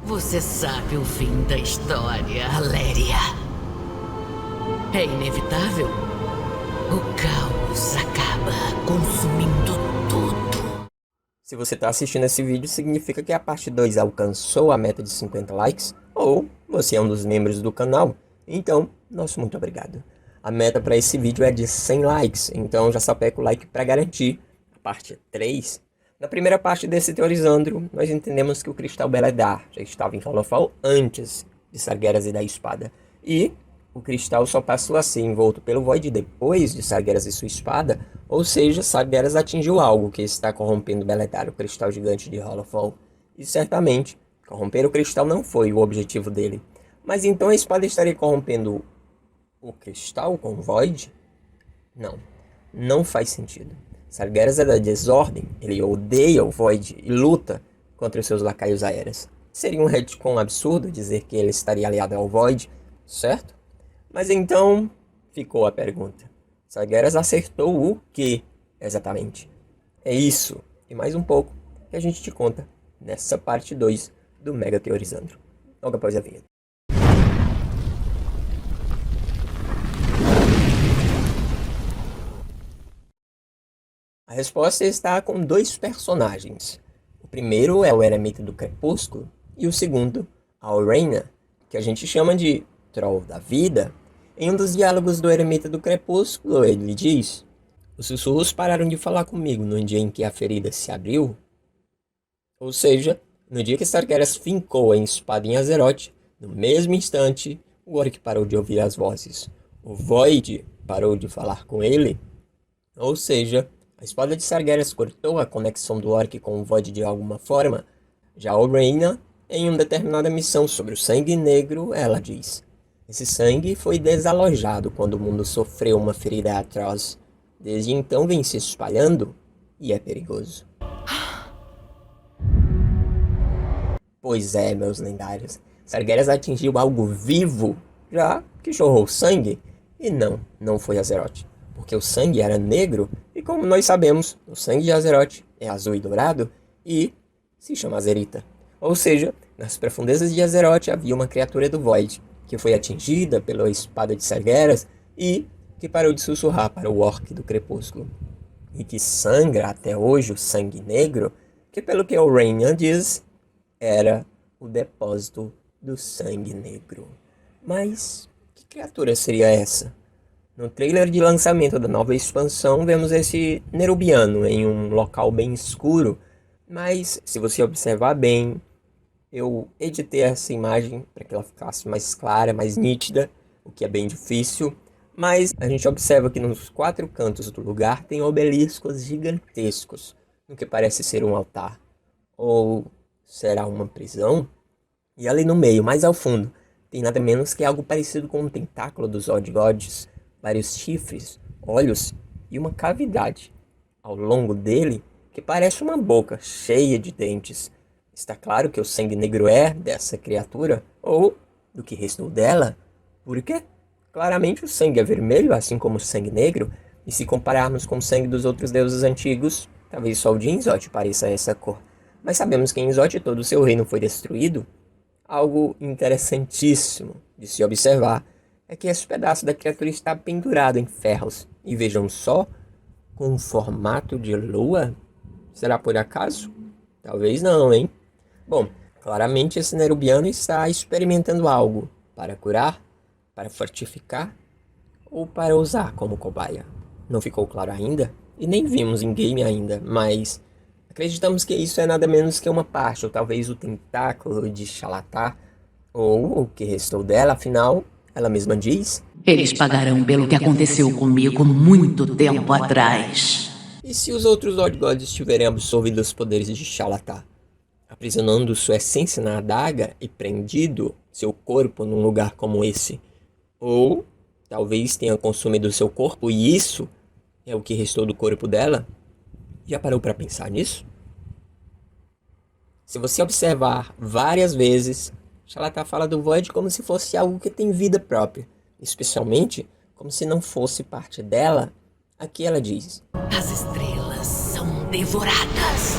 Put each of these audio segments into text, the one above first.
Você sabe o fim da história, Aléria. É inevitável. O caos acaba consumindo tudo. Se você está assistindo esse vídeo, significa que a parte 2 alcançou a meta de 50 likes, ou você é um dos membros do canal. Então, nosso muito obrigado. A meta para esse vídeo é de 100 likes, então já sapeca o like para garantir a parte 3. Na primeira parte desse Teorizandro, nós entendemos que o Cristal Beledar já estava em Holofall antes de Sargeras e da Espada. E o Cristal só passou a ser envolto pelo Void depois de Sargeras e sua Espada, ou seja, Sargeras atingiu algo que está corrompendo Beledar, o Cristal Gigante de Holofall. E certamente, corromper o Cristal não foi o objetivo dele. Mas então a Espada estaria corrompendo o Cristal com o Void? Não faz sentido. Sargeras é da desordem, ele odeia o Void e luta contra os seus lacaios aéreos. Seria um retcon absurdo dizer que ele estaria aliado ao Void, certo? Mas então ficou a pergunta. Sargeras acertou o que exatamente? É isso e mais um pouco que a gente te conta nessa parte 2 do Mega Teorizandro. Logo após a vinheta. A resposta está com dois personagens. O primeiro é o Eremita do Crepúsculo e o segundo, a Orena, que a gente chama de Troll da Vida. Em um dos diálogos do Eremita do Crepúsculo, ele diz: os sussurros pararam de falar comigo no dia em que a ferida se abriu. Ou seja, no dia que Sargeras fincou a espada em Azeroth, no mesmo instante, o Orc parou de ouvir as vozes. O Void parou de falar com ele. Ou seja, a espada de Sargeras cortou a conexão do Orc com o Void de alguma forma. Já Orena, em uma determinada missão sobre o sangue negro, ela diz: esse sangue foi desalojado quando o mundo sofreu uma ferida atroz. Desde então vem se espalhando e é perigoso. Pois é, meus lendários. Sargeras atingiu algo vivo, já que jorrou sangue. E não foi Azeroth. Porque o sangue era negro, e como nós sabemos, o sangue de Azeroth é azul e dourado, e se chama Azerita. Ou seja, nas profundezas de Azeroth havia uma criatura do Void, que foi atingida pela espada de Sargeras, e que parou de sussurrar para o Orc do Crepúsculo. E que sangra até hoje o sangue negro, que pelo que Orena diz, era o depósito do sangue negro. Mas que criatura seria essa? No trailer de lançamento da nova expansão, vemos esse Nerubiano em um local bem escuro, mas se você observar bem, eu editei essa imagem para que ela ficasse mais clara, mais nítida, o que é bem difícil, mas a gente observa que nos 4 cantos do lugar tem obeliscos gigantescos, no que parece ser um altar, ou será uma prisão? E ali no meio, mais ao fundo, tem nada menos que algo parecido com um tentáculo dos Odd Gods, vários chifres, olhos e uma cavidade ao longo dele que parece uma boca cheia de dentes. Está claro que o sangue negro é dessa criatura, ou do que restou dela, porque claramente o sangue é vermelho, assim como o sangue negro, e se compararmos com o sangue dos outros deuses antigos, talvez só o de Inzoth pareça essa cor. Mas sabemos que em Inzoth todo o seu reino foi destruído. Algo interessantíssimo de se observar é que esse pedaço da criatura está pendurado em ferros. E vejam só, com um formato de lua? Será por acaso? Talvez não, hein? Bom, claramente esse Nerubiano está experimentando algo para curar, para fortificar ou para usar como cobaia. Não ficou claro ainda e nem vimos em game ainda, mas acreditamos que isso é nada menos que uma parte, ou talvez o tentáculo de Xalatar, ou o que restou dela, afinal, ela mesma diz: eles pagarão pelo que aconteceu comigo muito tempo atrás. E se os outros Odd Gods tiverem absorvido os poderes de Xalatar, aprisionando sua essência na adaga e prendido seu corpo num lugar como esse? Ou talvez tenha consumido seu corpo e isso é o que restou do corpo dela? Já parou para pensar nisso? Se você observar várias vezes, Xalatar fala do Void como se fosse algo que tem vida própria, especialmente como se não fosse parte dela. Aqui ela diz: as estrelas são devoradas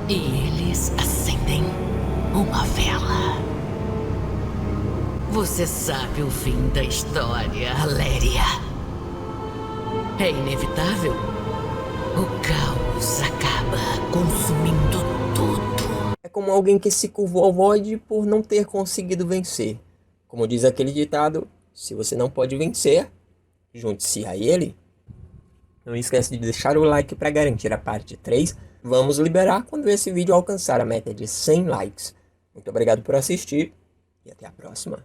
e eles ascendem uma vela. Você sabe o fim da história, Aléria. É inevitável. O caos acaba consumindo tudo. É como alguém que se curvou ao Void por não ter conseguido vencer. Como diz aquele ditado, se você não pode vencer, junte-se a ele. Não esquece de deixar o like para garantir a parte 3. Vamos liberar quando esse vídeo alcançar a meta de 100 likes. Muito obrigado por assistir e até a próxima.